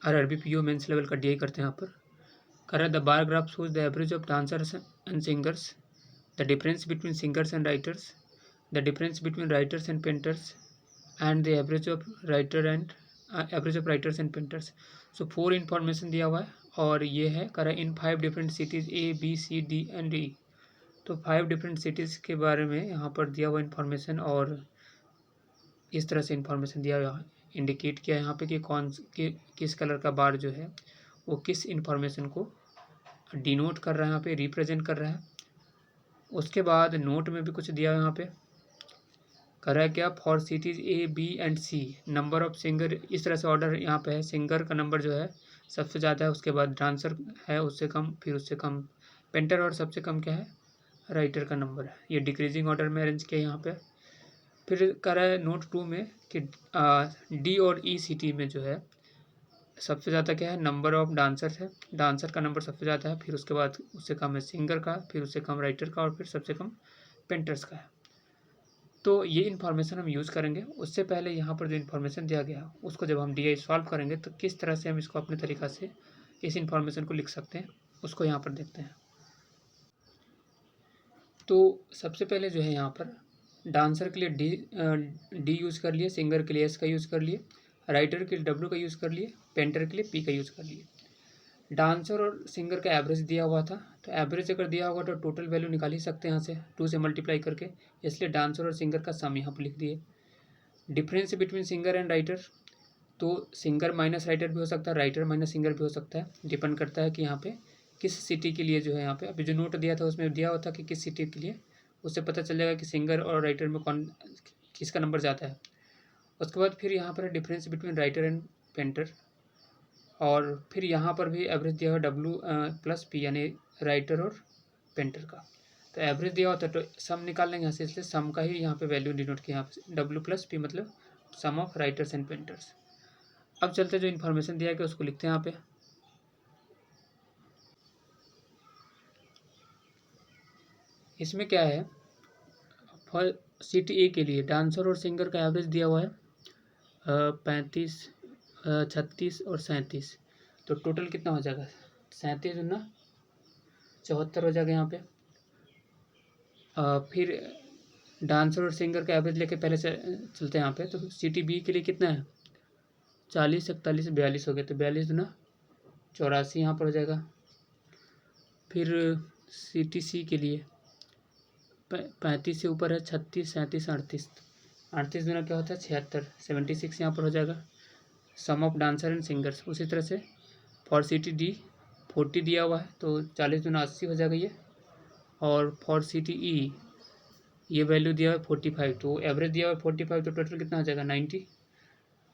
RRB PO mains level का DI करते हैं यहाँ पर। कर the bar graph shows the average of dancers and singers, the difference between singers and writers, the difference between writers and painters and the average of writers and painters. So 4 information दिया हुआ है और ये है करा in 5 different cities A B C D and E. तो 5 different cities के बारे में यहाँ पर दिया हुआ इन्फॉर्मेशन और इस तरह से इन्फॉर्मेशन दिया हुआ इंडिकेट किया यहाँ पे कि किस कलर का बार जो है वो किस इन्फॉर्मेशन को डिनोट कर रहा है, यहाँ पे रिप्रेजेंट कर रहा है। उसके बाद नोट में भी कुछ दिया है यहाँ पे, कर रहा है क्या, for cities A B and C number of singer, इस तरह से ऑर्डर यहाँ पे है। सिंगर का नंबर जो है सबसे ज़्यादा है, उसके बाद डांसर है उससे कम, फिर उससे कम पेंटर और सबसे कम क्या है, राइटर का नंबर है। ये डिक्रीजिंग ऑर्डर में अरेंज किया यहाँ पे। फिर कह रहा है नोट 2 में कि डी और ई सिटी में जो है सबसे ज़्यादा क्या है, नंबर ऑफ डांसर है, डांसर का नंबर सबसे ज़्यादा है, फिर उसके बाद उससे कम है सिंगर का, फिर उससे कम राइटर का और फिर सबसे कम पेंटर्स का है। तो ये इन्फॉर्मेशन हम यूज़ करेंगे। उससे पहले यहाँ पर जो इन्फॉर्मेशन दिया गया उसको जब हम डीआई सॉल्व करेंगे तो किस तरह से हम इसको अपने तरीक़ा से इस इन्फॉर्मेशन को लिख सकते हैं उसको यहाँ पर देखते हैं। तो सबसे पहले जो है यहाँ पर डांसर के लिए डी यूज़ कर लिए, सिंगर के लिए एस का यूज़ कर लिए, राइटर के लिए डब्ल्यू का यूज़ कर लिए, पेंटर के लिए पी का यूज़ कर लिए। डांसर और सिंगर का एवरेज दिया हुआ था, तो एवरेज अगर दिया होगा तो टोटल वैल्यू निकाल ही सकते हैं यहाँ से 2 से मल्टीप्लाई करके, इसलिए डांसर और सिंगर का सम यहाँ पर लिख दिए। Difference between singer and writer, तो सिंगर माइनस राइटर भी हो सकता है, राइटर माइनस सिंगर भी हो सकता है, डिपेंड करता है कि यहाँ पे किस सिटी के लिए जो है, यहाँ पे अभी जो नोट दिया था उसमें दिया हुआ था कि किस सिटी के लिए, उससे पता चल जाएगा कि सिंगर और राइटर में कौन किसका नंबर ज़्यादा है। उसके बाद फिर यहाँ पर difference between writer and painter, और फिर यहाँ पर भी एवरेज दिया हुआ डब्ल्यू प्लस पी यानी राइटर और पेंटर का। तो एवरेज दिया होता है तो सम निकाल लेंगे यहाँ से, इसलिए सम का ही यहाँ पे वैल्यू डिनोट किया, यहाँ पे डब्ल्यू प्लस पी मतलब सम ऑफ राइटर्स एंड पेंटर्स। अब चलते जो इन्फॉर्मेशन दिया गया उसको लिखते हैं यहाँ पे। इसमें क्या है, फॉर सिटी ए के लिए डांसर और सिंगर का एवरेज दिया हुआ है 35, 36 और 37, तो टोटल कितना हो जाएगा, 37 गुना 74 हो जाएगा यहाँ पे। फिर डांसर और सिंगर का एवरेज लेके पहले से चलते हैं यहाँ पे। तो सिटी बी के लिए कितना है, 40, 41, 42 हो गया, तो 42 गुना 84 यहाँ पर हो जाएगा। फिर सिटी सी के लिए 35 से ऊपर है 36, 37, 38, 38 गुना क्या होता है 76, 76 यहाँ पर हो जाएगा। सम ऑफ डांसर एंड सिंगर्स उसी तरह से फॉर सिटी डी 40 दिया हुआ है, तो 40 गुना 80 हो जाएगा ये। और फॉर सिटी ई ये वैल्यू दिया हुआ है 45, तो एवरेज दिया हुआ है 45, तो टोटल कितना हो जाएगा 90।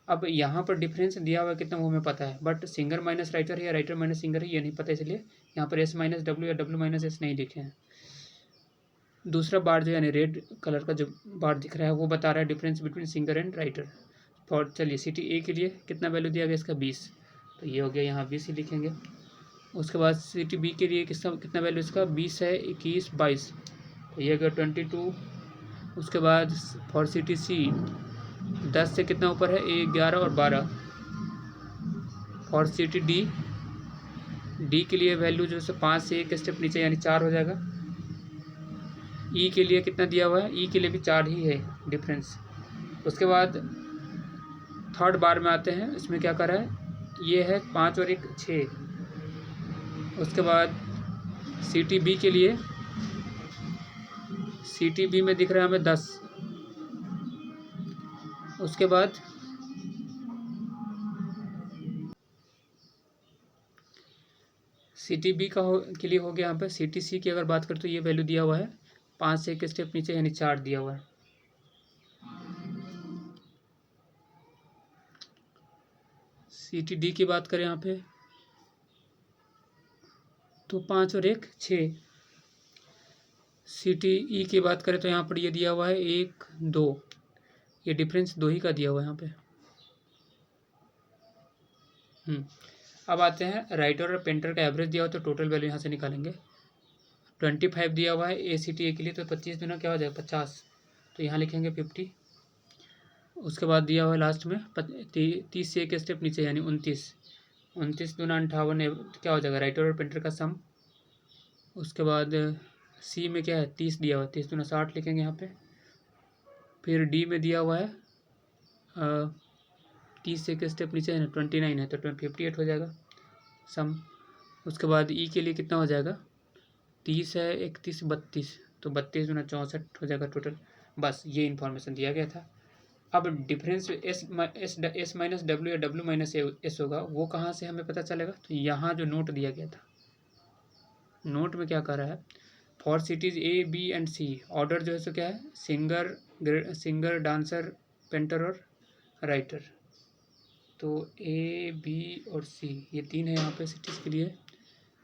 अब यहाँ पर डिफरेंस दिया हुआ है कितना वो हमें पता है, बट सिंगर माइनस राइटर है या राइटर माइनस सिंगर है ये नहीं पता, इसलिए यहाँ पर एस माइनस डब्ल्यू या डब्ल्यू माइनस एस नहीं लिखे हैं। दूसरा बार जो यानी रेड कलर का जो बार दिख रहा है वो बता रहा है difference between singer and writer. For चलिए सिटी ए के लिए कितना वैल्यू दिया गया इसका 20, तो ये हो गया, यहाँ 20 ही लिखेंगे। उसके बाद सिटी बी के लिए कितना वैल्यू इसका 20 है, 21, 22, तो ये हो गया 22। उसके बाद फॉर सिटी सी 10 से कितना ऊपर है 11 और 12। फॉर सिटी डी के लिए वैल्यू जो है 5 से एक स्टेप नीचे यानी 4 हो जाएगा। ई के लिए कितना दिया हुआ है, ई के लिए भी 4 ही है डिफरेंस। उसके बाद थर्ड बार में आते हैं, इसमें क्या कर रहा है, ये है 5 और 1 6। उसके बाद सिटी बी के लिए, सिटी बी में दिख रहा है हमें 10। उसके बाद सिटी बी के लिए हो गया यहाँ पे। सिटी सी की अगर बात करें तो ये वैल्यू दिया हुआ है 5 से एक स्टेप नीचे यानी 4 दिया हुआ है। सिटी डी की बात करें यहाँ पे तो 5 और 1 6। सिटी ई की बात करें तो यहाँ पर ये दिया हुआ है 1 2, ये डिफरेंस 2 ही का दिया हुआ है यहाँ पे। अब आते हैं राइटर और पेंटर का एवरेज दिया हुआ तो टोटल वैल्यू यहाँ से निकालेंगे। 25 दिया हुआ है ए सिटी ए के लिए, तो 25 दुना क्या हो जाएगा 50, तो यहाँ लिखेंगे 50। उसके बाद दिया हुआ है लास्ट में 30 से एक स्टेप नीचे यानी 29, 29 दूना 58 क्या हो जाएगा, राइटर और पेंटर का सम। उसके बाद सी में क्या है, 30 दिया हुआ है, 30 दूना 60 लिखेंगे यहाँ पे। फिर डी में दिया हुआ है 30 से एक स्टेप नीचे है ना, 29 है, तो 58 हो जाएगा सम। उसके बाद ई के लिए कितना हो जाएगा, 30 है, 31 32, तो 32 दूना 64 हो जाएगा टोटल। बस ये इन्फॉर्मेशन दिया गया था। अब डिफरेंस एस माइनस डब्ल्यू या डब्ल्यू माइनस एस होगा, वो कहाँ से हमें पता चलेगा, तो यहाँ जो नोट दिया गया था, नोट में क्या कह रहा है, for cities A B and C, order जो है सो क्या है, सिंगर डांसर पेंटर और राइटर। तो ए बी और सी ये तीन है यहाँ पे सिटीज़ के लिए।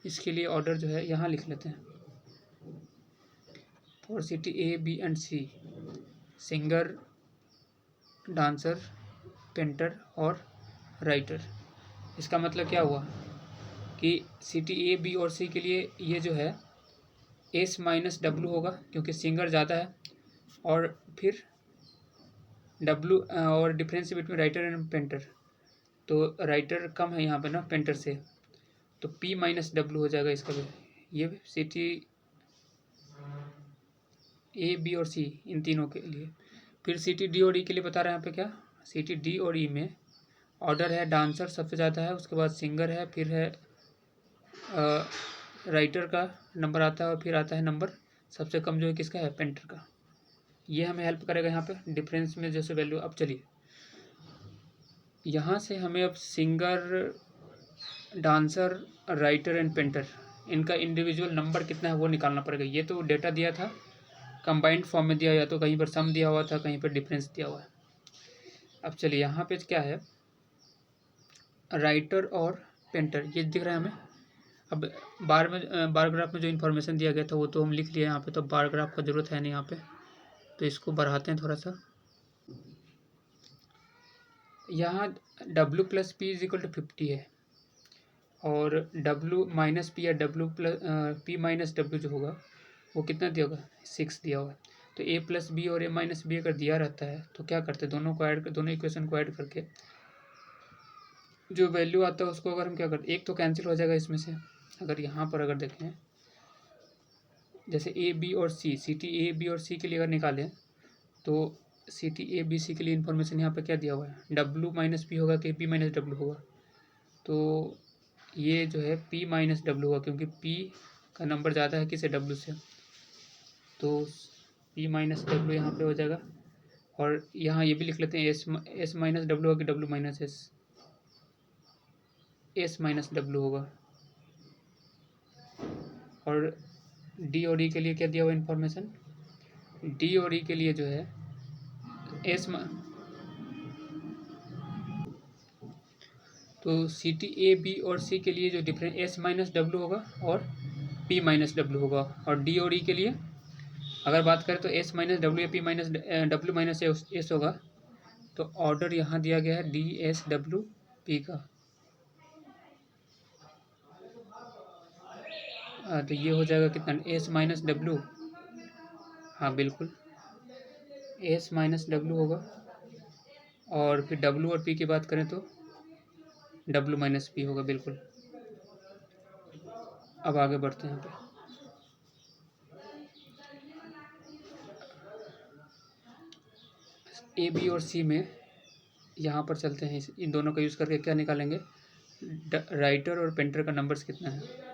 इसके लिए ऑर्डर जो है यहाँ लिख लेते हैं, for city A B and C, singer dancer painter और राइटर। इसका मतलब क्या हुआ कि सिटी ए बी और सी के लिए ये जो है एस माइनस डब्ल्यू होगा, क्योंकि सिंगर ज़्यादा है, और फिर डब्ल्यू और difference between writer and painter, तो राइटर कम है यहाँ पे ना पेंटर से, तो पी माइनस डब्ल्यू हो जाएगा इसका भी। ये सिटी ए बी और सी इन तीनों के लिए। फिर सिटी डी और ई के लिए बता रहे हैं यहाँ पे क्या, सिटी डी और ई में ऑर्डर है, डांसर सबसे ज़्यादा है, उसके बाद सिंगर है, फिर है राइटर का नंबर आता है, और फिर आता है नंबर सबसे कम जो है किसका है, पेंटर का। ये हमें हेल्प करेगा यहाँ पे डिफरेंस में जैसे वैल्यू। अब चलिए यहाँ से हमें अब singer dancer writer and painter इनका इंडिविजुअल नंबर कितना है वो निकालना पड़ेगा। ये तो डेटा दिया था कंबाइंड फॉर्म में दिया, या तो कहीं पर सम दिया हुआ था, कहीं पर डिफरेंस दिया हुआ है। अब चलिए यहाँ पे क्या है, राइटर और पेंटर ये दिख रहा है हमें। अब बार ग्राफ में जो इन्फॉर्मेशन दिया गया था वो तो हम लिख लिए यहाँ पे, तो बार ग्राफ का ज़रूरत है नहीं यहाँ पे, तो इसको बढ़ाते हैं थोड़ा सा। यहाँ W plus P is equal to 50 है, और W माइनस पी या W plus P minus W जो होगा वो कितना दिया होगा, 6 दिया हुआ है। तो A प्लस बी और A माइनस बी अगर दिया रहता है तो क्या करते हैं, दोनों इक्वेशन को ऐड करके जो वैल्यू आता है उसको अगर हम क्या करते, एक तो कैंसिल हो जाएगा इसमें से। अगर यहाँ पर अगर देखें जैसे ए बी और सी, सी टी ए बी और सी के लिए अगर निकालें तो सी टी ए बी सी के लिए इन्फॉर्मेशन यहाँ पर क्या दिया हुआ है, डब्ल्यू माइनस पी होगा कि पी माइनस डब्ल्यू होगा, तो ये जो है पी माइनस डब्ल्यू होगा, क्योंकि पी का नंबर ज़्यादा है किसे, डब्ल्यू से, तो पी माइनस डब्ल्यू यहाँ पे हो जाएगा। और यहाँ ये भी लिख लेते हैं एस माइनस डब्ल्यू होगा कि W minus S minus W होगा। और डी और ई के लिए क्या दिया हुआ इन्फॉर्मेशन, डी और ई के लिए जो है तो सी टी ए बी और सी के लिए जो डिफरेंस एस माइनस डब्ल्यू होगा और पी माइनस डब्ल्यू होगा। और डी और ई के लिए अगर बात करें तो एस माइनस डब्ल्यू या P minus W minus S होगा। तो ऑर्डर यहाँ दिया गया है डी एस डब्ल्यू पी का। तो ये हो जाएगा कितना, एस माइनस डब्ल्यू, हाँ बिल्कुल एस माइनस डब्ल्यू होगा, और फिर डब्ल्यू और पी की बात करें तो डब्ल्यू माइनस पी होगा बिल्कुल। अब आगे बढ़ते हैं यहाँ पे ए बी और सी में, यहाँ पर चलते हैं, इन दोनों का यूज़ करके क्या निकालेंगे, राइटर और पेंटर का नंबर्स कितना है।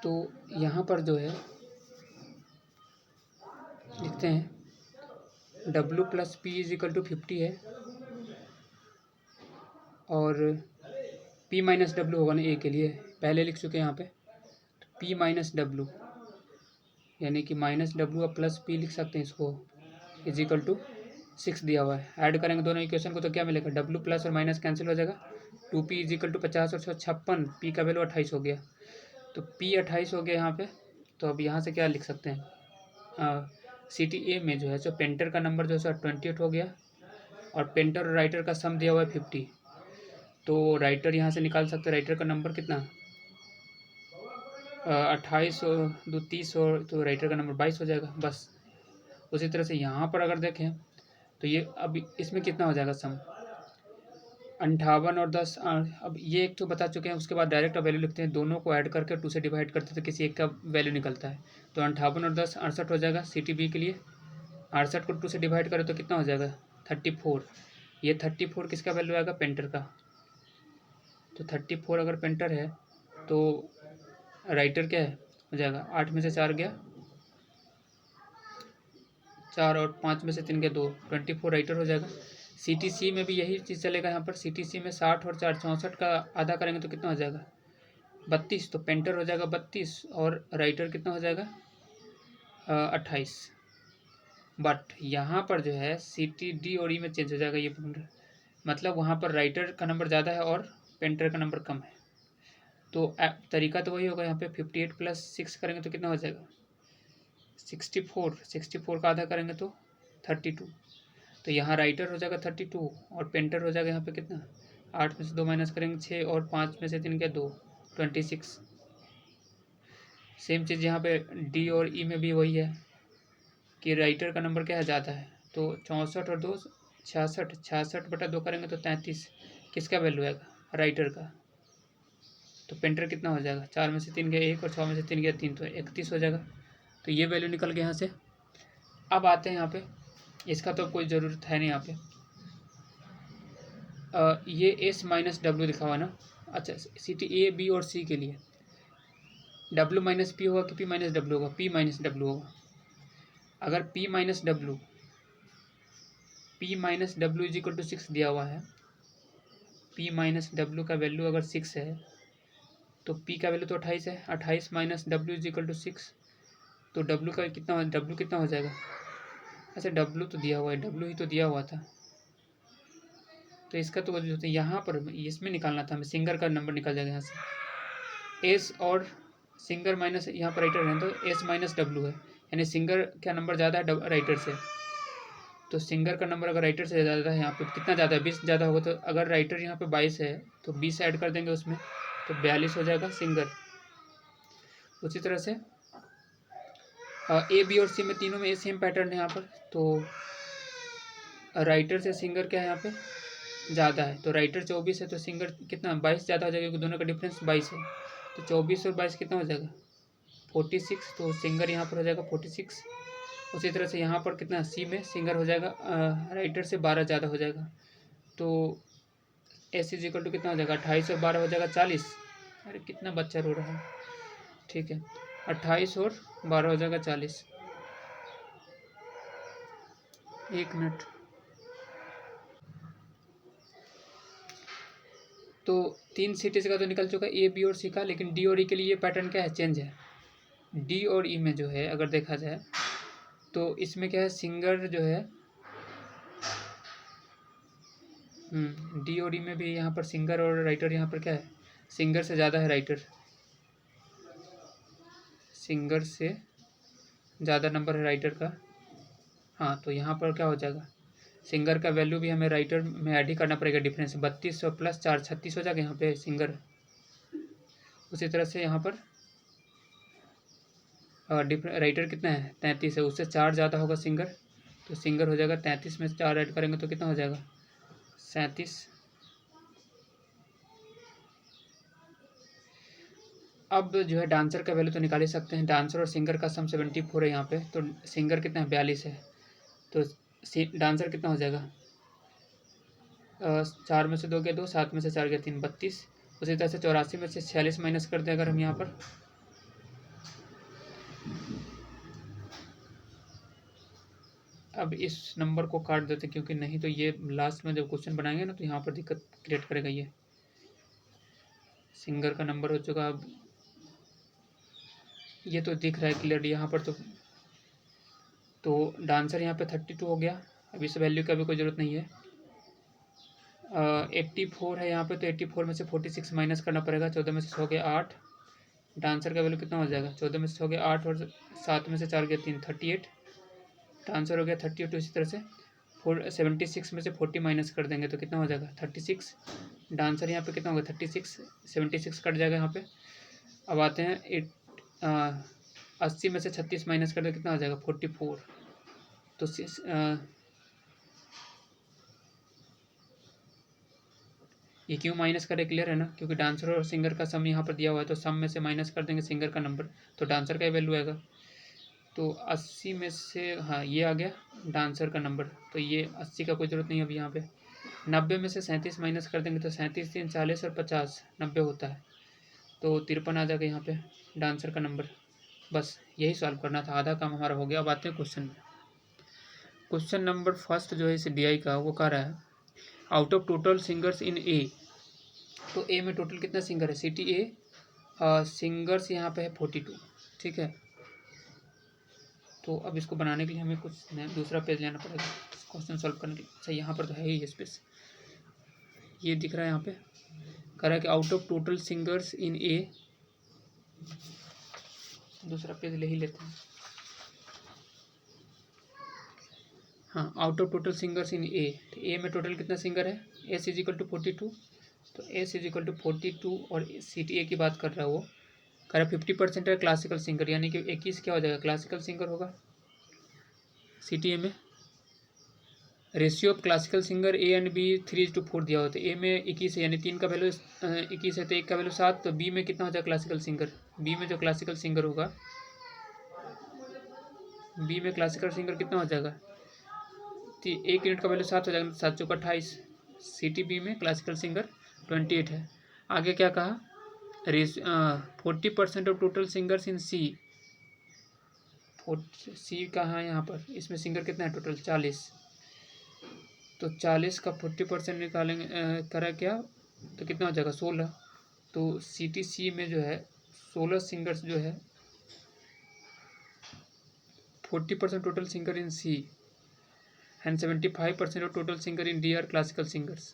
तो यहाँ पर जो है लिखते हैं W plus P is equal to 50 है, और P माइनस डब्ल्यू होगा ना ए के लिए, पहले लिख चुके हैं यहाँ पे, तो P माइनस डब्ल्यू यानी कि माइनस डब्ल्यू और प्लस पी लिख सकते हैं इसको, इज इक्वल टू 6 दिया हुआ है। ऐड करेंगे दोनों इक्वेशन को तो क्या मिलेगा, W प्लस और माइनस कैंसिल हो जाएगा, 2P इज इक्वल टू 50 और 56, P का वैल्यू 28 हो गया, तो P 28 हो गया यहाँ पे। तो अब यहाँ से क्या लिख सकते हैं, सी टी ए में जो है सो पेंटर का नंबर जो है सो 28 हो गया, और पेंटर और राइटर का सम दिया हुआ है 50, तो राइटर यहाँ से निकाल सकते हैं, राइटर का नंबर कितना, 28 और 2 30, और तो राइटर का नंबर 22 हो जाएगा। बस उसी तरह से यहाँ पर अगर देखें तो ये अब इसमें कितना हो जाएगा सम, 58 और 10। अब ये एक तो बता चुके हैं, उसके बाद डायरेक्ट वैल्यू लिखते हैं, दोनों को ऐड करके 2 से डिवाइड करते हैं तो किसी एक का वैल्यू निकलता है। तो 58 और 10 68 हो जाएगा CTB के लिए। 68 को 2 से डिवाइड करें तो कितना हो जाएगा 34। ये 34 किसका वैल्यू आएगा, पेंटर का। तो 34 अगर पेंटर है तो राइटर क्या है हो जाएगा, 8 में से 4 गया 4 और 5 में से 3 गया 2, 24 राइटर हो जाएगा। CTC में भी यही चीज़ चलेगा। यहाँ पर CTC में 60 और 4 64 का आधा करेंगे तो कितना हो जाएगा 32। तो पेंटर हो जाएगा 32 और राइटर कितना हो जाएगा 28। बट यहाँ पर जो है CTD और E में चेंज हो जाएगा ये पेंटर, मतलब वहाँ पर राइटर का नंबर ज़्यादा है और पेंटर का नंबर कम है। तो तरीका तो वही होगा। यहाँ पे 58 + 6 करेंगे तो कितना हो जाएगा 64। 64 का आधा करेंगे तो 32। तो यहाँ राइटर हो जाएगा 32 और पेंटर हो जाएगा यहाँ पे कितना, 8 में से 2 माइनस करेंगे 6 और 5 में से 3 क्या 2, 26। सेम चीज़ यहाँ पे D और E में भी वही है कि राइटर का नंबर क्या है ज़्यादा है। तो 64 और 2 66, 66/2 करेंगे तो 33। किसका वैल्यू आएगा, राइटर का। तो पेंटर कितना हो जाएगा, 4 में से 3 गया 1 और 6 में से 3 गया 3, तो 31 हो जाएगा। तो ये वैल्यू निकल गया यहाँ से। अब आते हैं यहाँ पे, इसका तो कोई ज़रूरत है नहीं यहाँ पे। ये S-W लिखा हुआ ना। अच्छा, CT A B और C के लिए W - P होगा कि P - W होगा, P - W होगा। अगर P - W = 6 दिया हुआ है, P - W का वैल्यू अगर 6 है तो P का वैल्यू तो 28 है, 28 - W = 6। तो W का कितना W कितना हो जाएगा। अच्छा, W तो दिया हुआ है, W ही तो दिया हुआ था। तो इसका तो वजह होता है यहाँ पर, इसमें निकालना था हमें, सिंगर का नंबर निकल जाएगा यहाँ से। S और सिंगर माइनस यहाँ पर राइटर है तो S - W है, यानी सिंगर का नंबर ज़्यादा है राइटर से। तो सिंगर का नंबर अगर राइटर से ज़्यादा है, यहाँ पे कितना ज़्यादा है 20 ज़्यादा होगा। तो अगर राइटर यहाँ पे 22 है तो 20 ऐड कर देंगे उसमें, तो 42 हो जाएगा सिंगर। उसी तरह से A B और C में तीनों में सेम पैटर्न है यहाँ पर। तो राइटर से सिंगर क्या है यहाँ पे ज़्यादा है, तो राइटर 24 है तो सिंगर कितना 22 ज़्यादा हो जाएगा, क्योंकि दोनों का डिफरेंस 22 है। तो 24 और 22 कितना हो जाएगा 46। तो सिंगर यहाँ पर हो जाएगा 46। उसी तरह से यहाँ पर कितना C में सिंगर हो जाएगा राइटर से 12 ज़्यादा हो जाएगा। तो S = कितना हो जाएगा 28 और 12 हो जाएगा 40। अरे कितना बच्चा रो रहा है, ठीक है 28 और 12 हो जाएगा 40। 1 मिनट। तो 3 सिटीज़ का तो निकल चुका है A B और C का, लेकिन D और E के लिए ये पैटर्न क्या है चेंज है। D और E में जो है अगर देखा जाए तो इसमें क्या है सिंगर जो है D और E में भी यहाँ पर सिंगर और राइटर यहाँ पर क्या है सिंगर से ज़्यादा है राइटर, सिंगर से ज़्यादा नंबर है राइटर का। हाँ, तो यहाँ पर क्या हो जाएगा सिंगर का वैल्यू भी हमें राइटर में ऐड ही करना पड़ेगा, डिफरेंस 32 और + 4 36 हो जाएगा यहाँ पे सिंगर। उसी तरह से यहाँ पर राइटर कितना है 33 है, उससे 4 ज़्यादा होगा सिंगर, तो सिंगर हो जाएगा 33 में से 4 ऐड करेंगे तो कितना हो जाएगा 37। अब जो है डांसर का वैल्यू तो निकाल ही सकते हैं। डांसर और सिंगर का सम 74 है यहाँ पे, तो सिंगर कितना है 42 है, तो डांसर कितना हो जाएगा 4 में से 2 गया 2, 7 में से 4 गया 3, 32। उसी तरह से 84 में से 46 माइनस कर दें अगर हम यहाँ पर, अब इस नंबर को काट देते क्योंकि नहीं तो ये लास्ट में जब क्वेश्चन बनाएंगे ना तो यहाँ पर दिक्कत क्रिएट करेगा। ये सिंगर का नंबर हो चुका, अब ये तो दिख रहा है क्लियरली यहाँ पर। तो डांसर यहाँ पे 32 हो गया, अब इस वैल्यू का भी कोई ज़रूरत नहीं है। 84 है यहाँ पे, तो 84 में से 46 माइनस करना पड़ेगा, 14 में से 6 गया 8। डांसर का वैल्यू कितना हो जाएगा 14 में से 6 गया 8 और 7 में से 4 गया 3, 38। डांसर हो गया 38। इसी तरह से 76 में से 40 माइनस कर देंगे तो कितना हो जाएगा 36। डांसर यहाँ पे कितना होगा 36, 76 कट जाएगा यहाँ पे। अब आते हैं 80 में से 36 माइनस कर दे कितना हो जाएगा 44। तो ये क्यों माइनस करे, क्लियर है ना, क्योंकि डांसर और सिंगर का सम यहाँ पर दिया हुआ है, तो सम में से माइनस कर देंगे सिंगर का नंबर, तो डांसर का वैल्यू आएगा। तो 80 में से, हाँ ये आ गया डांसर का नंबर, तो ये 80 का कोई ज़रूरत नहीं अभी यहाँ पे। 90 में से 37 माइनस कर देंगे तो 37 3 40 और 50 90 होता है, तो 53 आ जाएगा यहाँ पे डांसर का नंबर। बस यही सॉल्व करना था, आधा काम हमारा हो गया। अब आते हैं क्वेश्चन में। क्वेश्चन नंबर फर्स्ट जो है इस DI का, वो कह रहा है out of total singers in A, तो ए में टोटल कितना सिंगर है, CTA सिंगर्स यहाँ पे है 42, ठीक है। तो अब इसको बनाने के लिए हमें कुछ दूसरा पेज लेना पड़ेगा क्वेश्चन सॉल्व करने के लिए। अच्छा यहाँ पर तो है ही स्पेस, ये दिख रहा है यहाँ पे, कह रहा है कि out of total singers in A, दूसरा पेज ले ही लेते हैं। हाँ, out of total singers in A, तो ए में टोटल कितना सिंगर है, एस इज इक्वल टू 42, तो एस इज इक्वल टू 42 और CTA की बात कर रहा है वो, कह रहा है 50% है क्लासिकल सिंगर, यानी कि 21 क्या हो जाएगा, क्लासिकल सिंगर होगा। CTA में ratio of classical singer A and B 3:4 दिया होता है, ए में 21 है यानी 3 का वैल्यू 21 है, तो 1 का वैल्यू 7, तो बी में कितना हो जाएगा क्लासिकल सिंगर, बी में जो क्लासिकल सिंगर होगा, बी में क्लासिकल सिंगर कितना हो जाएगा, 1 यूनिट का वैल्यू 7 हो जाएगा, 7 चौका 28। CTB में क्लासिकल सिंगर 28 है। आगे क्या कहा, 40% of total singers in C, सी कहाँ है यहाँ पर, इसमें सिंगर कितना है टोटल 40, तो 40 का 40% निकालेंगे, करा क्या, तो कितना हो जाएगा 16, तो CTC में जो है 16 सिंगर्स जो है, 40% total singer in C and 75% of total singer in D are classical singers.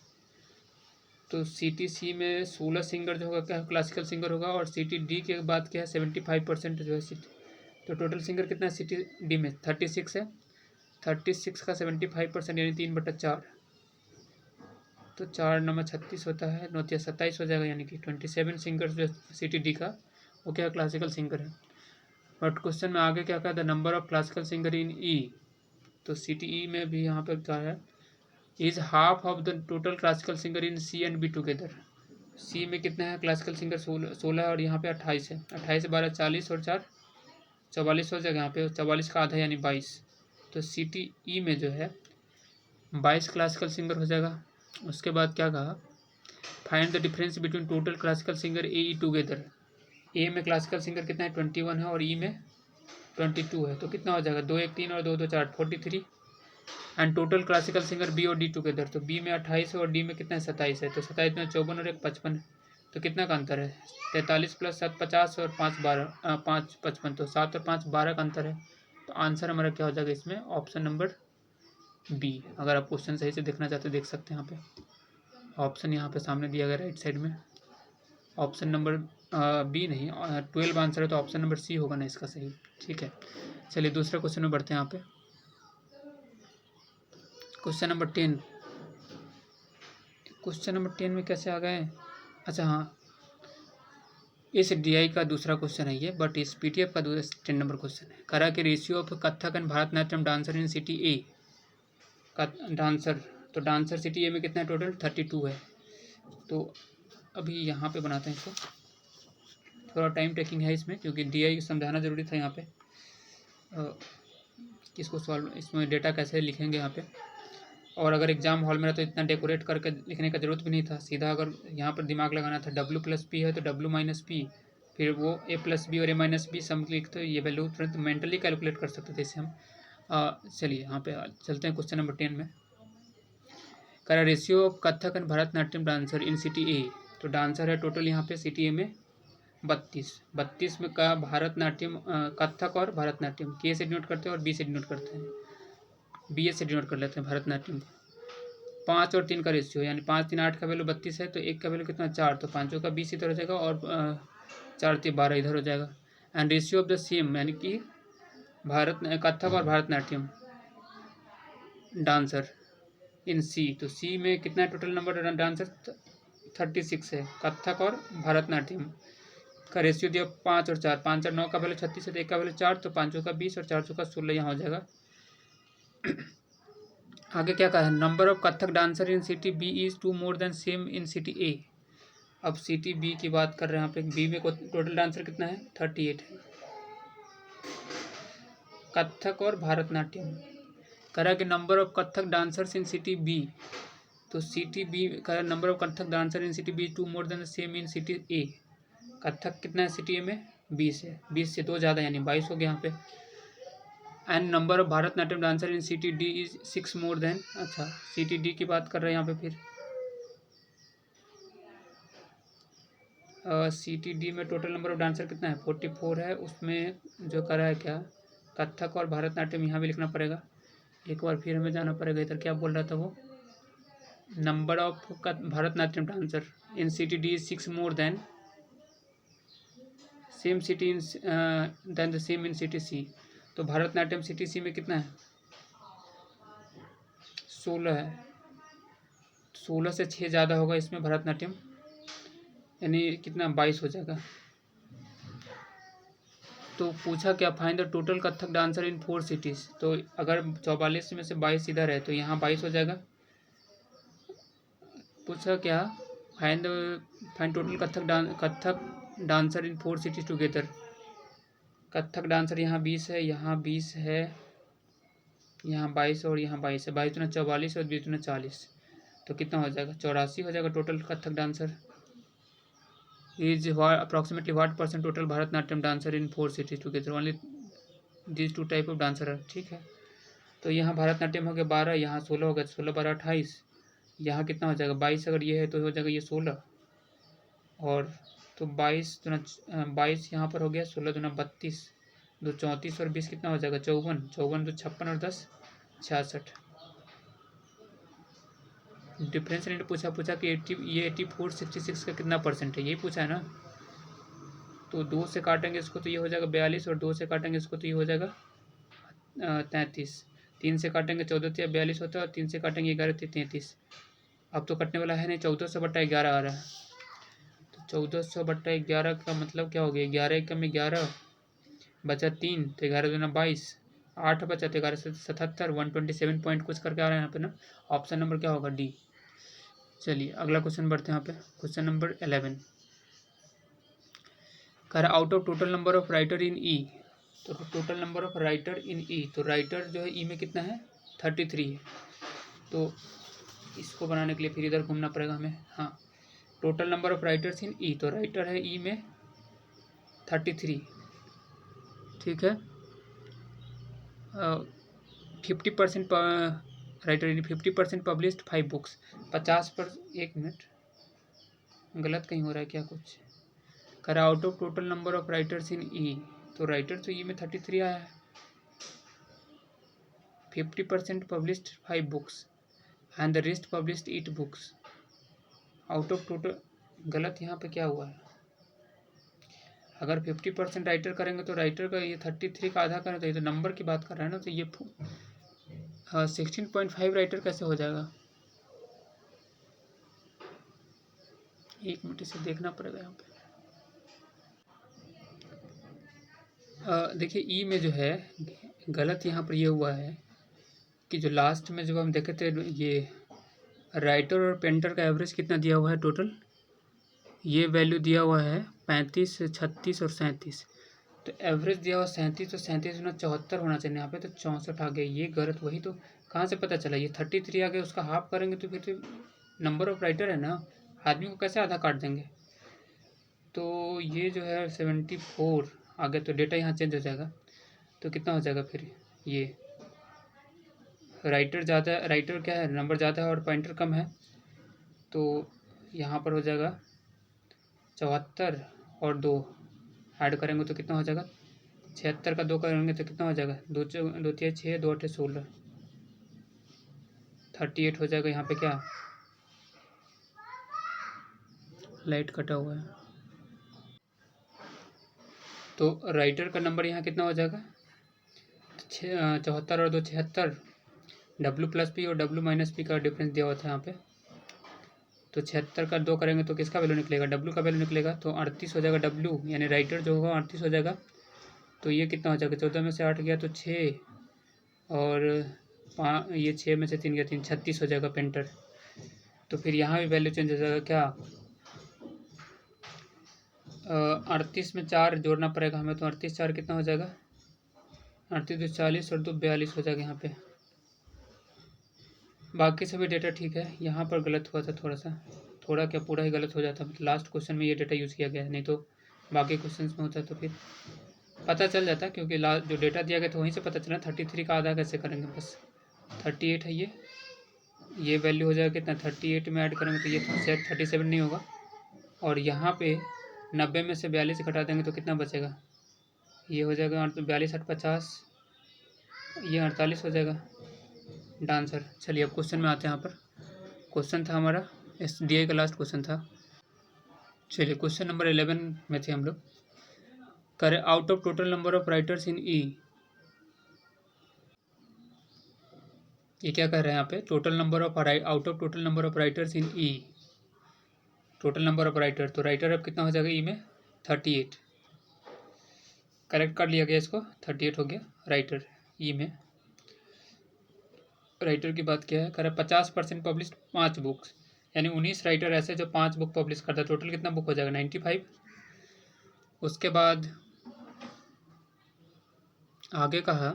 तो CTC में 16 सिंगर जो होगा क्या क्लासिकल सिंगर होगा, और CTD के बाद क्या है 75% जो है तो टोटल सिंगर कितना है CTD में 36 है, 36 का 75% यानी 3/4, तो 4 9 36 होता है, 9 27 हो जाएगा, यानी कि 27 सिंगर जो CTD का वो क्या क्लासिकल सिंगर है। बट क्वेश्चन में आगे क्या कहा, the number of classical singer in E, तो CTE में भी यहाँ पर क्या है, is half of the total classical singer in C and B together. C में कितना है क्लासिकल सिंगर 16 और यहाँ पे 28 है, 28 12 40 और 4 44 हो जाएगा, यहाँ पे 44 का आधा यानी 22, तो CTE में जो है 22 क्लासिकल सिंगर हो जाएगा। उसके बाद क्या कहा, find the difference between total classical singer E together, A में क्लासिकल सिंगर कितना है 21 है और E में 22 है, तो कितना हो जाएगा 2 1 3 और 2 2 4 43, and total classical singer B और D टुगेदर, तो B में 28 है और D में कितना है 27 है, तो 27 में 54 और 1 55 है, तो कितना का अंतर है 43 + 7 50 और 5 12 5 55, तो 7 और 5 12 का अंतर है। तो आंसर हमारा क्या हो जाएगा इसमें, ऑप्शन नंबर B। अगर आप क्वेश्चन सही से देखना चाहते देख सकते हैं, यहाँ पे ऑप्शन यहाँ पे सामने दिया गया राइट साइड में, ऑप्शन नंबर B नहीं 12 आंसर है, तो ऑप्शन नंबर C होगा ना इसका सही, ठीक है। चलिए दूसरे क्वेश्चन में बढ़ते हैं। यहाँ पे क्वेश्चन नंबर 10, क्वेश्चन नंबर 10 में कैसे आ गए, अच्छा हाँ इस DI का दूसरा क्वेश्चन है ये, बट इस PDF का 10 नंबर क्वेश्चन है। करा कि ratio of Kathak and Bharatanatyam dancer in CTA का डांसर, तो डांसर CTA में कितना है टोटल 32 है। तो अभी यहाँ पे बनाते हैं इसको, थोड़ा टाइम टेकिंग है इसमें क्योंकि DI समझाना ज़रूरी था यहाँ पे, किसको सॉल्व इसमें डेटा कैसे लिखेंगे यहाँ पे, और अगर एग्जाम हॉल में रहा तो इतना डेकोरेट करके लिखने का ज़रूरत भी नहीं था, सीधा अगर यहाँ पर दिमाग लगाना था W + P है तो W - P, फिर वो A + B और A - B सम लिख, तो ये वैल्यू तुरंत मेंटली कैलकुलेट कर सकते थे इससे हम। चलिए यहाँ पे चलते हैं क्वेश्चन नंबर 10 में। करा ratio of Kathak and Bharatanatyam dancer in CTA, तो डांसर है टोटल यहाँ पे CTA में 32 में का भरतनाट्यम कथक और भरतनाट्यम K से डिनोट करते हैं और B से डिनोट करते हैं, BS से डिनोट कर लेते हैं भरतनाट्यम को। 5 और 3 का रेशियो, यानी 5 3 8 का वैल्यू 32 है, तो 1 का वैल्यू कितना 4, तो 5 का 20 इधर हो जाएगा और 4 3 12 इधर हो जाएगा। And ratio of the same, यानी कि कथक और भरतनाट्यम डांसर इन C, तो C में कितना है टोटल नंबर डांसर 36 है, कथक और भरतनाट्यम का रेशियो दिया 5 और 4, 5 और 9 का वैल्यू 36 है, तो 1 का वैल्यू 4, तो 5 का 20 और 4 का 16 यहाँ हो जाएगा आगे क्या कहा है, number of Kathak dancer in city B is 2 more than same in city A. अब सिटी बी की बात कर रहे हैं यहाँ पे, बी में टोटल डांसर कितना है, 38 है। कथक और भारतनाट्यम करा कि number of Kathak dancers in city B, तो सिटी बी का number of Kathak dancer in city B 2 more than same in city A. Kathak कितना है सिटी ए में, 20 है, 20 से 2 ज़्यादा यानी 22 हो गया यहाँ पे। And number of Bharatanatyam dancer in city D is 6 more then, अच्छा सिटी डी की बात कर रहे हैं यहाँ पे। फिर सिटी डी में टोटल नंबर ऑफ डांसर कितना है, 44 है। उसमें जो करा है क्या, कथक और भारतनाट्यम यहाँ भी लिखना पड़ेगा। एक बार फिर हमें जाना पड़ेगा इधर, क्या बोल रहा था वो, number of Bharatanatyam dancer in city D is 6 more than same city in then the same in city C. तो भारतनाट्यम सिटी सी में कितना है, 16 है। 16 से 6 ज़्यादा होगा इसमें भरतनाट्यम, यानी कितना 22 हो जाएगा। तो पूछा क्या, find the total Kathak dancer in 4 cities. तो अगर 44 में से 22 इधर है तो यहाँ 22 हो जाएगा। पूछा क्या, फाइंड टोटल कथक डांसर इन 4 सिटीज़ टुगेदर। कथक डांसर यहाँ 20 है, यहाँ 20 है, यहाँ 22 और यहाँ 22 है। 22 दूना 44 और 20 दूना 40, तो कितना हो जाएगा, 84 हो जाएगा total Kathak dancer. Is approximately what percent total Bharatanatyam dancer in 4 cities together, only this 2 type of dancer है। ठीक है, तो यहाँ भारतनाट्यम हो गया 12, यहाँ 16 हो गया, 16 12 28, यहाँ कितना हो जाएगा 22, अगर ये है तो हो जाएगा ये 16, और तो 22 दूना 22 यहाँ पर हो गया, 16 दूना 32, 2 34 और 20 कितना हो जाएगा 54, 54 2 56 और 10 66। डिफरेंस रेट पूछा कि 80, ये 84 66 का कितना परसेंट है, यही पूछा है ना। तो 2 से काटेंगे इसको तो ये हो जाएगा 42, और 2 से काटेंगे इसको तो ये हो जाएगा 33, 3 से काटेंगे 14 तो 42 होता है, और 3 से काटेंगे 11 तो 33। अब तो कटने वाला है नहीं, 1400/11 आ रहा है। तो 1400/11 का मतलब क्या हो गया, 11 एकम में 11 बचा 3, तो 11 दूना 22, 8 बचा तो 11 से 77, 127 पॉइंट कुछ करके आ रहा है यहाँ पे ना। ऑप्शन नंबर क्या होगा, डी। चलिए अगला क्वेश्चन बढ़ते हैं यहाँ पे, क्वेश्चन नंबर 11 कर out of total number of writer in E. तो total number of writer in E, तो राइटर जो है ई में कितना है 33 है। तो इसको बनाने के लिए फिर इधर घूमना पड़ेगा हमें। हाँ, total number of writers in E, तो राइटर है ई में 33। ठीक है, 50% राइटर इन 50% पब्लिश्ड 5 बुक्स, 50%। एक मिनट, गलत कहीं हो रहा है क्या कुछ, कर out of total number of writers in E, तो राइटर तो ई में 33 आया है। 50% published 5 books and the rest published 8 books. Out of total, गलत यहाँ पे क्या हुआ है, अगर 50% राइटर करेंगे तो राइटर का ये 33 का आधा करें तो ये तो नंबर की बात कर रहा है ना, तो ये 16.5 राइटर कैसे हो जाएगा, एक मिनट इसे देखना पड़ेगा यहाँ पे। देखिए ई में जो है गलत यहाँ पर ये हुआ है कि जो लास्ट में जब हम देखे थे, ये राइटर और पेंटर का एवरेज कितना दिया हुआ है टोटल, ये वैल्यू दिया हुआ है 35, 36 और 37। तो एवरेज दिया हुआ 37, तो 37 गुना 74 होना चाहिए यहाँ पे, तो 64 आ गया, ये गलत। वही तो कहाँ से पता चला, ये 33 आ गया, उसका हाफ करेंगे तो फिर तो नंबर ऑफ राइटर है ना, आदमी को कैसे आधा काट देंगे। तो ये जो है 74 आ गया, तो डेटा यहाँ चेंज हो जाएगा, तो कितना हो जाएगा फिर, ये राइटर ज़्यादा, राइटर क्या है नंबर ज़्यादा है और पेंटर कम है, तो यहाँ पर हो जाएगा 74 और 2 ऐड करेंगे तो कितना हो जाएगा, 76 का 2 करेंगे तो कितना हो जाएगा, 2 2 3 6 2 8 16, 38 हो जाएगा। यहाँ पे क्या, लाइट कटा हुआ है, तो राइटर का नंबर यहाँ कितना हो जाएगा, 74 और 2 76, डब्ल्यू प्लस पी और डब्ल्यू माइनस पी का डिफरेंस दिया हुआ था यहाँ पे, तो 76 का 2 करेंगे तो किसका वैल्यू निकलेगा, डब्ल्यू का वैल्यू निकलेगा, तो 38 हो जाएगा डब्ल्यू, यानी राइटर जो होगा 38 हो जाएगा। तो ये कितना हो जाएगा, 14 में से 8 गया तो 6 और ये 6 में से 3 गया 3, 36 हो जाएगा पेंटर। तो फिर यहाँ भी वैल्यू चेंज हो जाएगा क्या, 38 में 4 जोड़ना पड़ेगा हमें, तो 38 4 कितना हो जाएगा, 38 2 40 और 2 42 हो जाएगा यहाँ पे। बाकी सभी डेटा ठीक है, यहाँ पर गलत हुआ था थोड़ा क्या पूरा ही गलत हो जाता, मतलब लास्ट क्वेश्चन में ये डेटा यूज़ किया गया है, नहीं तो बाकी क्वेश्चन में होता तो फिर पता चल जाता, क्योंकि लास्ट जो डेटा दिया गया था वहीं से पता चला। 33 का आधा कैसे करेंगे, बस 38 है ये वैल्यू हो जाएगा कितना, 38 में ऐड करेंगे तो ये शायद 37 नहीं होगा, और यहाँ पे 90 में से 42 घटा देंगे तो कितना बचेगा, ये हो जाएगा 42 8 50, ये 48 हो जाएगा आंसर। चलिए अब क्वेश्चन में आते हैं। यहाँ पर क्वेश्चन था हमारा SDI का लास्ट क्वेश्चन था। चलिए क्वेश्चन नंबर 11 में थे हम लोग। करें out of total number of writers in E, ये क्या कह रहे हैं यहाँ पे, total number of out of total number of writers in E, total number of writer, तो राइटर अब कितना हो जाएगा ई में 38, करेक्ट कर लिया गया इसको, 38 हो गया राइटर ई में। राइटर की बात क्या है, करें 50% पब्लिश 5 बुक्स, यानी 19 राइटर ऐसे जो 5 बुक पब्लिश करता है, टोटल कितना बुक हो जाएगा 95। उसके बाद आगे कहा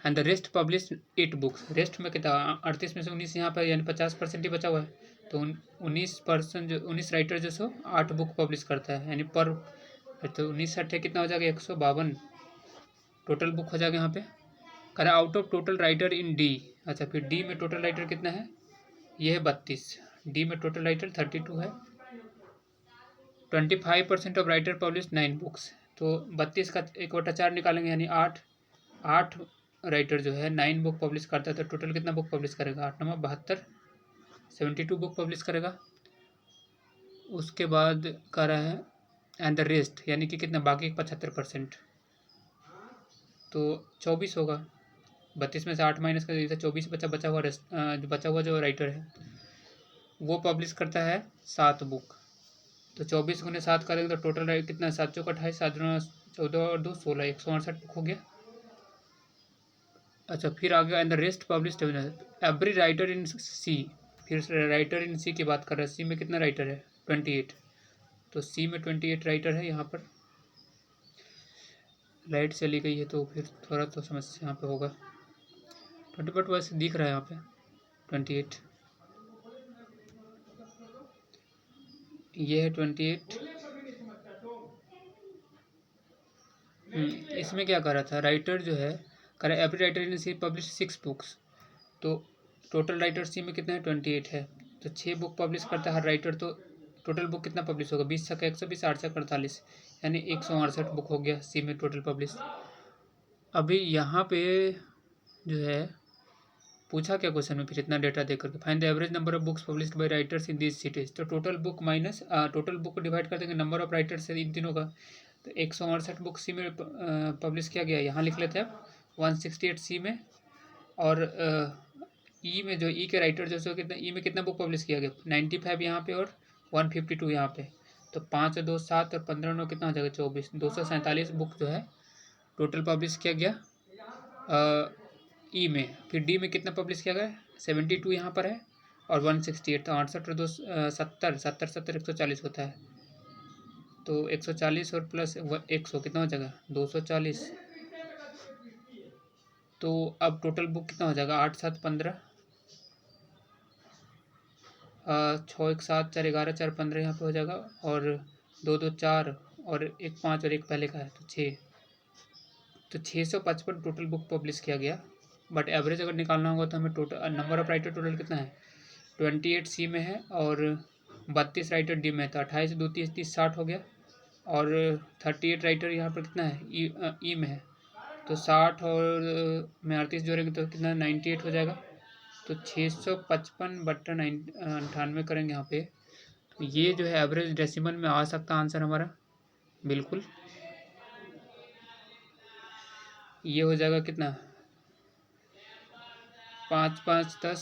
and the rest publish 8 books, rest में कितना 38 में से 19 यहाँ पर, यानी 50% ही बचा हुआ है, तो 19% जो 19 राइटर जो सो 8 बुक पब्लिश करता है, यानी पर, तो 19 अट्ठे कितना हो जाएगा 152 टोटल बुक हो जाएगा यहाँ पे। करें out of total writer in D, अच्छा फिर डी में टोटल राइटर कितना है, ये है 32, डी में टोटल राइटर 32 है। 25% ऑफ राइटर पब्लिश 9 बुक्स, तो 32 का 1/4 निकालेंगे, यानी 8 राइटर जो है 9 बुक पब्लिश करता है, तो टोटल कितना बुक पब्लिश करेगा, 8 9 72, 72 बुक पब्लिश करेगा। उसके बाद कह रहा है एंड द रेस्ट, यानी कि कितना बाकी 75%, तो 24 होगा, 32 में से 8 माइनस कर दीजिए, 24 बचा हुआ रेस्ट, जो बचा हुआ जो राइटर है वो पब्लिश करता है 7 बुक, तो 24 गुने 7 करेंगे तो टोटल कितना, 7 चौक 28, 7 14 और 2 16, 168 बुक हो गया। अच्छा फिर आगे and the rest published every writer in C, फिर राइटर इन सी की बात कर रहे हैं, सी में कितना राइटर है 28, तो सी में 28 राइटर है। यहाँ पर लाइट चली गई है तो फिर थोड़ा तो समस्या यहाँ पे होगा, 20 बट वैसे दिख रहा है यहाँ पे 28, ये है 28। इसमें क्या कर रहा था, राइटर जो है कर every writer in C publish 6 books, तो टोटल राइटर सी में कितना है 28 है, तो 6 बुक पब्लिश करता है हर राइटर, तो टोटल बुक कितना पब्लिश होगा 20 छक्का 120, 8 छक्का 48, यानी 168 बुक हो गया सी में टोटल पब्लिश। अभी यहाँ पे जो है पूछा क्या क्वेश्चन में, फिर इतना डेटा देख करके find the average number of books published by writers in this cities, तो total book minus total book को डिवाइड कर देंगे नंबर ऑफ राइटर्स से इन तीनों का, तो 168 बुक सी में पब्लिश किया गया, यहाँ लिख लेते हैं अब 168 सी में, और ई में जो ई के राइटर जो कितना, ई में कितना बुक पब्लिश किया गया 95 यहाँ पे और 152 यहाँ पे, तो 5 2 7 और 15 9 कितना हो जाएगा 24, 247 बुक जो है टोटल पब्लिश किया गया ई में। फिर डी में कितना पब्लिश किया गया 72 यहाँ पर है, और 168, तो 68 और 2 70 70 70 140 होता है, तो 140 और प्लस 100 कितना हो जाएगा 240, तो अब टोटल बुक कितना हो जाएगा 8 7 15, 6 1 7 4 11 4 15 यहाँ पे हो जाएगा, और 2 2 4 और 1 5 और 1 पहले का है, तो 6, तो 655 टोटल बुक पब्लिश किया गया। बट एवरेज अगर निकालना होगा तो हमें total number of writer total कितना है 28 सी में है, और 32 राइटर डी में है, तो 28 2 30 30 60 हो गया, और 38 राइटर यहाँ पर कितना है ई में है, तो 60 और में 38 जोड़ेंगे तो कितना 98 हो जाएगा, तो 655 बट्टा 98 करेंगे यहाँ पे, तो ये जो है एवरेज डेसिमल में आ सकता आंसर हमारा बिल्कुल, ये हो जाएगा कितना 5 5 10।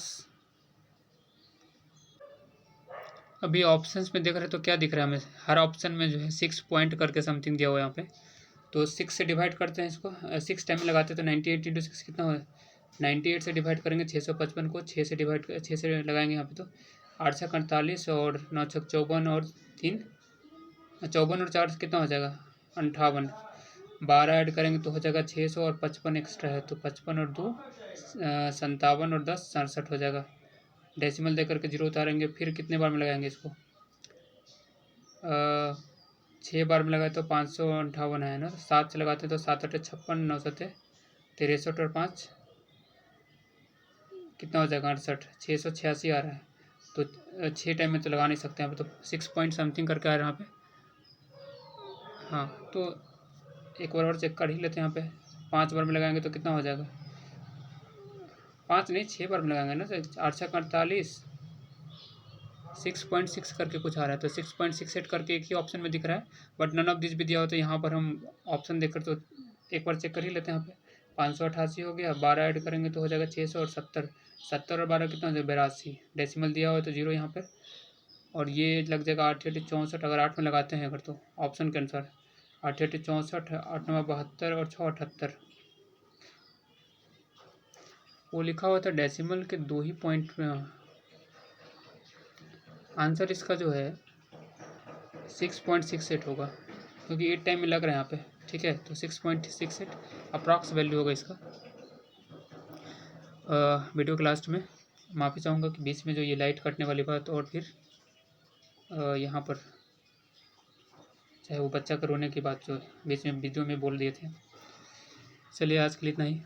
अभी ऑप्शंस में देख रहे तो क्या दिख रहा है हमें, हर ऑप्शन में जो है 6 पॉइंट करके समथिंग दिया हुआ है यहाँ पे, तो 6 से डिवाइड करते हैं इसको, 6 टाइम में लगाते हैं तो 98 × 6 कितना हो 98 से डिवाइड करेंगे 655 को, 6 से लगाएंगे यहाँ पे, तो 8 छक 48 और 9 छक 54 और 3 54 और 4 कितना हो जाएगा 58। 12 ऐड करेंगे तो हो जाएगा 600 और 55 एक्स्ट्रा है, तो 55 और 2 57 और 10 67 हो जाएगा। डेसिमल दे करके 0 उतारेंगे, फिर कितने बार में लगाएंगे इसको, 6 बार में लगाए तो 558 है ना, 7 से लगाते तो 7 8 56 9 7 63 और 5 कितना हो जाएगा 68, 686 आ रहा है। तो 6 टाइम में तो लगा नहीं सकते यहाँ पे, तो 6 पॉइंट समथिंग करके आ रहा है यहाँ पे। हाँ तो एक बार और चेक कर ही लेते हैं यहाँ पे, 5 बार में लगाएंगे तो कितना हो जाएगा, 5 नहीं 6 बार में लगाएंगे ना, तो 8 छक 48 6.6 करके कुछ आ रहा है, तो 6.68 करके एक ही ऑप्शन में दिख रहा है, बट नन ऑफ दिस भी दिया हो, तो यहाँ पर हम ऑप्शन देखकर तो एक बार चेक कर ही लेते हैं यहाँ पे। 588 हो गया, 12 ऐड करेंगे तो हो जाएगा 600 और 70, 70 और 12 कितना हो जाएगा 82, डेसिमल दिया हो तो 0 यहाँ पर, और ये लग जाएगा 8 8 64, अगर 8 में लगाते हैं अगर तो ऑप्शन के अनुसार 8 8 64, 8 9 72 और 6 78। वो लिखा हुआ था डेसिमल के 2 ही पॉइंट में। आंसर इसका जो है 6.68 होगा, क्योंकि 8 टाइम में लग रहा है यहाँ पे, ठीक है, तो 6.68 अप्रॉक्स वैल्यू होगा इसका। वीडियो के लास्ट में माफ़ी चाहूँगा कि बीच में जो ये लाइट कटने वाली बात, और फिर यहाँ पर चाहे वो बच्चा का रोने की बात जो बीच में वीडियो में बोल दिए थे। चलिए आज के लिए इतना ही।